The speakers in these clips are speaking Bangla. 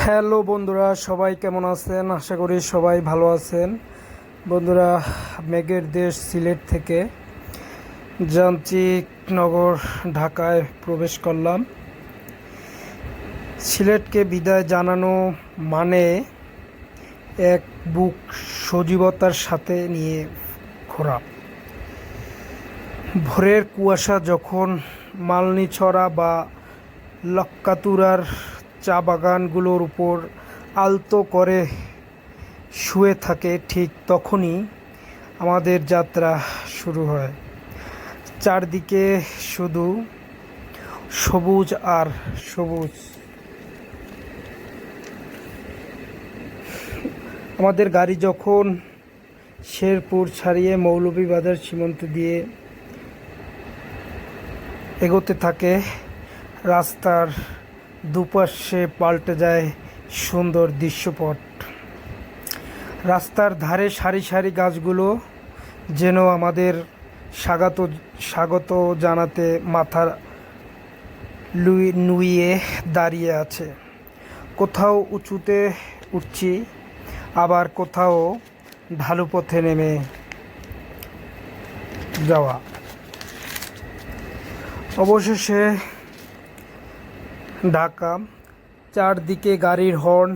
হ্যালো বন্ধুরা, সবাই কেমন আছেন? আশা করি সবাই ভালো আছেন। বন্ধুরা, মেঘের দেশ সিলেট থেকে যান্ত্রিক নগর ঢাকায় প্রবেশ করলাম। সিলেটকে বিদায় জানানো মানে এক বুক সজীবতার সাথে নিয়ে ঘোরা। ভোরের কুয়াশা যখন মালনীছড়া বা লক্কাতুরার চা বাগানগুলোর উপর আলতো করে শুয়ে থাকে, ঠিক তখনই আমাদের যাত্রা শুরু হয়। চারদিকে শুধু সবুজ আর সবুজ। আমাদের গাড়ি যখন শেরপুর ছাড়িয়ে মৌলভীবাজার সীমান্ত দিয়ে এগোতে থাকে, রাস্তার দুপাশে পাল্টে যায় সুন্দর দৃশ্যপট। রাস্তার ধারে সারি সারি গাছগুলো যেন আমাদের স্বাগত জানাতে মাথা নুইয়ে দাঁড়িয়ে আছে। কোথাও উঁচুতে উঠছি, আবার কোথাও ঢালু পথে নেমে যাওয়া। অবশেষে ঢাকা। চারদিকে গাড়ির হর্ন,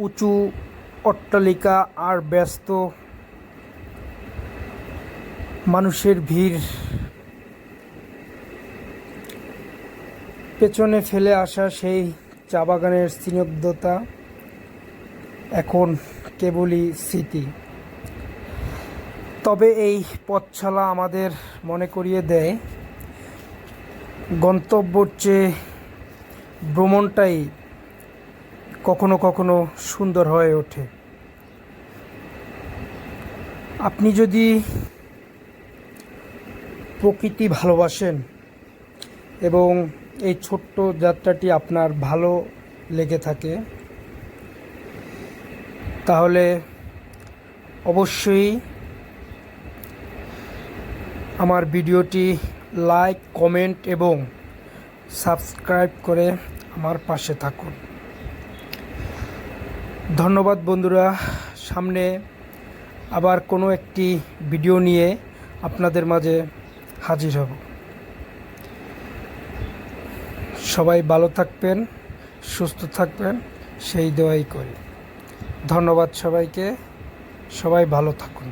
উঁচু অট্টালিকা আর ব্যস্ত মানুষের ভিড়। পেছনে ফেলে আসা সেই চা বাগানের স্নিগ্ধতা এখন কেবলই স্মৃতি। তবে এই পথচলা আমাদের মনে করিয়ে দেয়, গন্তব্যর চেয়ে ভ্রমণটাই কখনো কখনো সুন্দর হয়ে ওঠে। আপনি যদি প্রকৃতি ভালোবাসেন এবং এই ছোট্ট যাত্রাটি আপনার ভালো লেগে থাকে, তাহলে অবশ্যই আমার ভিডিওটি লাইক, কমেন্ট এবং সাবস্ক্রাইব করে আমার পাশে থাকুন। ধন্যবাদ বন্ধুরা। সামনে আবার কোনো একটি ভিডিও নিয়ে আপনাদের মাঝে হাজির হব। সবাই ভালো থাকবেন, সুস্থ থাকবেন, সেই দোয়াই করি। ধন্যবাদ সবাইকে। সবাই ভালো থাকুন।